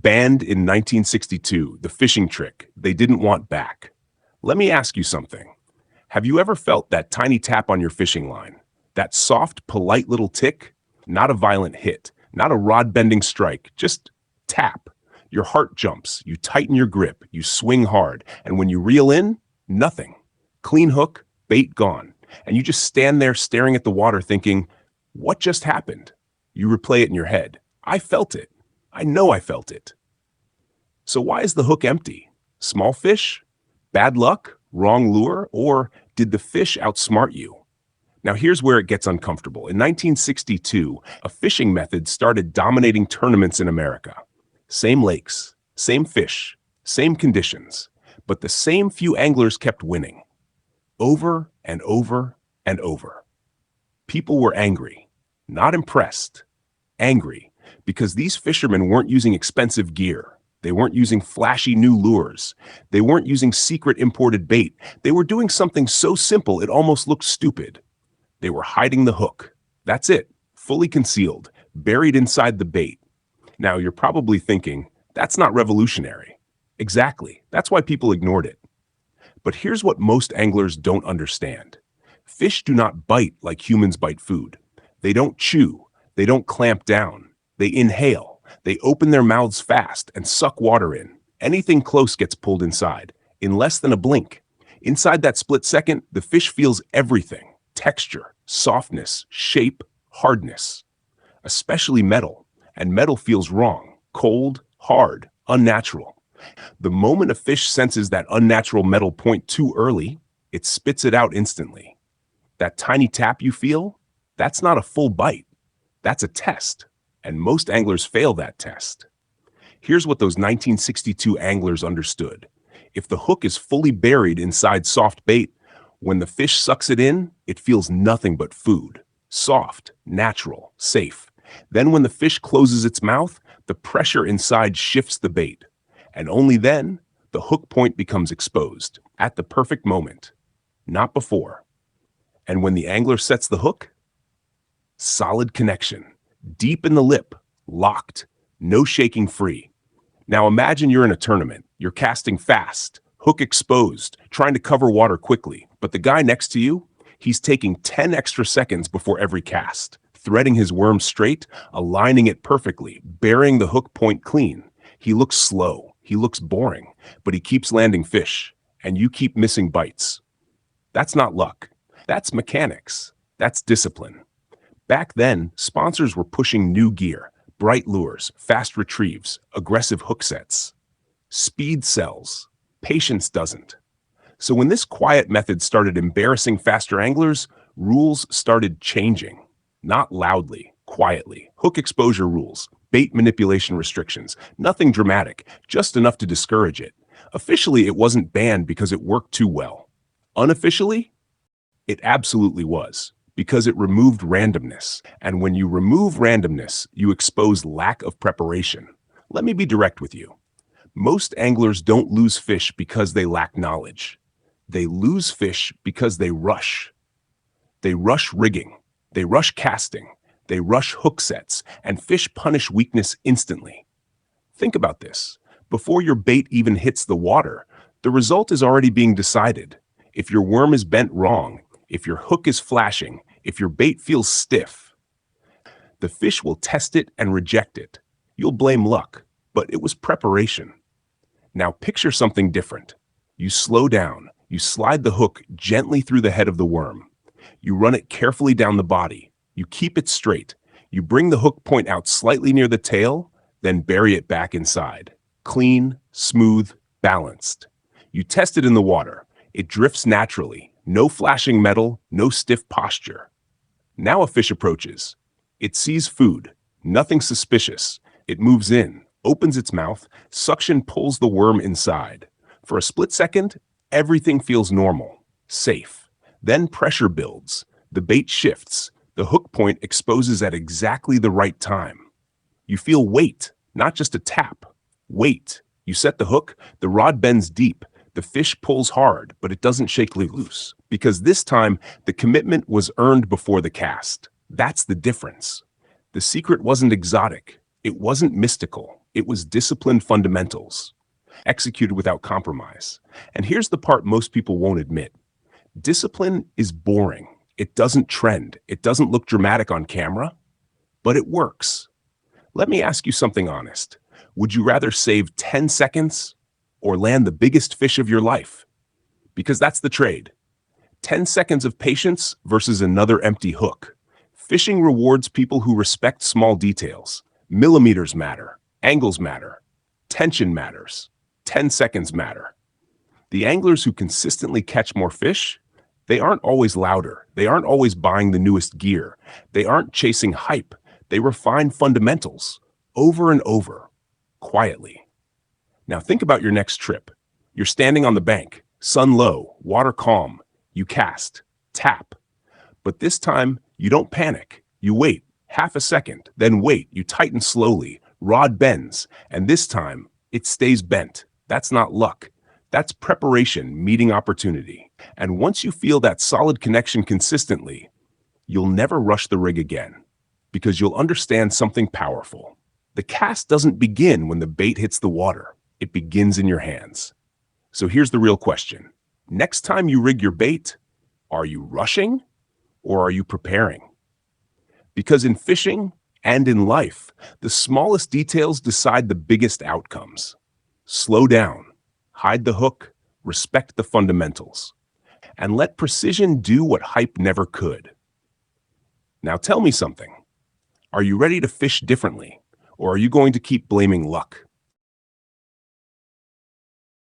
Banned in 1962, the fishing trick they didn't want back. Let me ask you something. Have you ever felt that tiny tap on your fishing line? That soft, polite little tick? Not a violent hit, not a rod-bending strike, just tap. Your heart jumps, you tighten your grip, you swing hard, and when you reel in, nothing. Clean hook, bait gone, and you just stand there staring at the water thinking, what just happened? You replay it in your head. I felt it. I know I felt it. So why is the hook empty? Small fish? Bad luck? Wrong lure? Or did the fish outsmart you? Now here's where it gets uncomfortable. In 1962, a fishing method started dominating tournaments in America. Same lakes, same fish, same conditions, but the same few anglers kept winning. Over and over and over. People were angry, not impressed. Angry, because these fishermen weren't using expensive gear. They weren't using flashy new lures. They weren't using secret imported bait. They were doing something so simple it almost looked stupid. They were hiding the hook. That's it, fully concealed, buried inside the bait. Now you're probably thinking, that's not revolutionary. Exactly, that's why people ignored it. But here's what most anglers don't understand. Fish do not bite like humans bite food. They don't chew. They don't clamp down. They inhale. They open their mouths fast and suck water in. Anything close gets pulled inside, in less than a blink. Inside that split second, the fish feels everything. Texture, softness, shape, hardness. Especially metal. And metal feels wrong, cold, hard, unnatural. The moment a fish senses that unnatural metal point too early, it spits it out instantly. That tiny tap you feel, that's not a full bite. That's a test, and most anglers fail that test. Here's what those 1962 anglers understood. If the hook is fully buried inside soft bait, when the fish sucks it in, it feels nothing but food. Soft, natural, safe. Then when the fish closes its mouth, the pressure inside shifts the bait. And only then, the hook point becomes exposed, at the perfect moment, not before. And when the angler sets the hook, solid connection, deep in the lip, locked, no shaking free. Now imagine you're in a tournament, you're casting fast, hook exposed, trying to cover water quickly, but the guy next to you, he's taking 10 extra seconds before every cast, threading his worm straight, aligning it perfectly, burying the hook point clean. He looks slow, he looks boring, but he keeps landing fish, and you keep missing bites. That's not luck. That's mechanics. That's discipline. Back then, sponsors were pushing new gear, bright lures, fast retrieves, aggressive hook sets. Speed sells. Patience doesn't. So when this quiet method started embarrassing faster anglers, rules started changing. Not loudly, quietly. Hook exposure rules, bait manipulation restrictions, nothing dramatic, just enough to discourage it. Officially, it wasn't banned because it worked too well. Unofficially, it absolutely was, because it removed randomness. And when you remove randomness, you expose lack of preparation. Let me be direct with you. Most anglers don't lose fish because they lack knowledge. They lose fish because they rush. They rush rigging. They rush casting, they rush hook sets, and fish punish weakness instantly. Think about this. Before your bait even hits the water, the result is already being decided. If your worm is bent wrong, if your hook is flashing, if your bait feels stiff, the fish will test it and reject it. You'll blame luck, but it was preparation. Now picture something different. You slow down, you slide the hook gently through the head of the worm. You run it carefully down the body. You keep it straight. You bring the hook point out slightly near the tail, then bury it back inside. Clean, smooth, balanced. You test it in the water. It drifts naturally. No flashing metal, no stiff posture. Now a fish approaches. It sees food. Nothing suspicious. It moves in, opens its mouth, suction pulls the worm inside. For a split second, everything feels normal, safe. Then pressure builds, the bait shifts, the hook point exposes at exactly the right time. You feel weight, not just a tap. Weight. You set the hook, the rod bends deep, the fish pulls hard, but it doesn't shake loose. Because this time, the commitment was earned before the cast. That's the difference. The secret wasn't exotic. It wasn't mystical. It was disciplined fundamentals, executed without compromise. And here's the part most people won't admit. Discipline is boring. It doesn't trend. It doesn't look dramatic on camera, but it works. Let me ask you something honest. Would you rather save 10 seconds or land the biggest fish of your life? Because that's the trade. 10 seconds of patience versus another empty hook. Fishing rewards people who respect small details. Millimeters matter. Angles matter. Tension matters. 10 seconds matter. The anglers who consistently catch more fish, they aren't always louder. They aren't always buying the newest gear. They aren't chasing hype. They refine fundamentals over and over, quietly. Now think about your next trip. You're standing on the bank, sun low, water calm. You cast, tap. But this time, you don't panic. You wait half a second, then wait. You tighten slowly. Rod bends, and this time, it stays bent. That's not luck. That's preparation meeting opportunity. And once you feel that solid connection consistently, you'll never rush the rig again, because you'll understand something powerful. The cast doesn't begin when the bait hits the water. It begins in your hands. So here's the real question. Next time you rig your bait, are you rushing or are you preparing? Because in fishing and in life, the smallest details decide the biggest outcomes. Slow down, hide the hook, respect the fundamentals, and let precision do what hype never could. Now tell me something. Are you ready to fish differently, or are you going to keep blaming luck?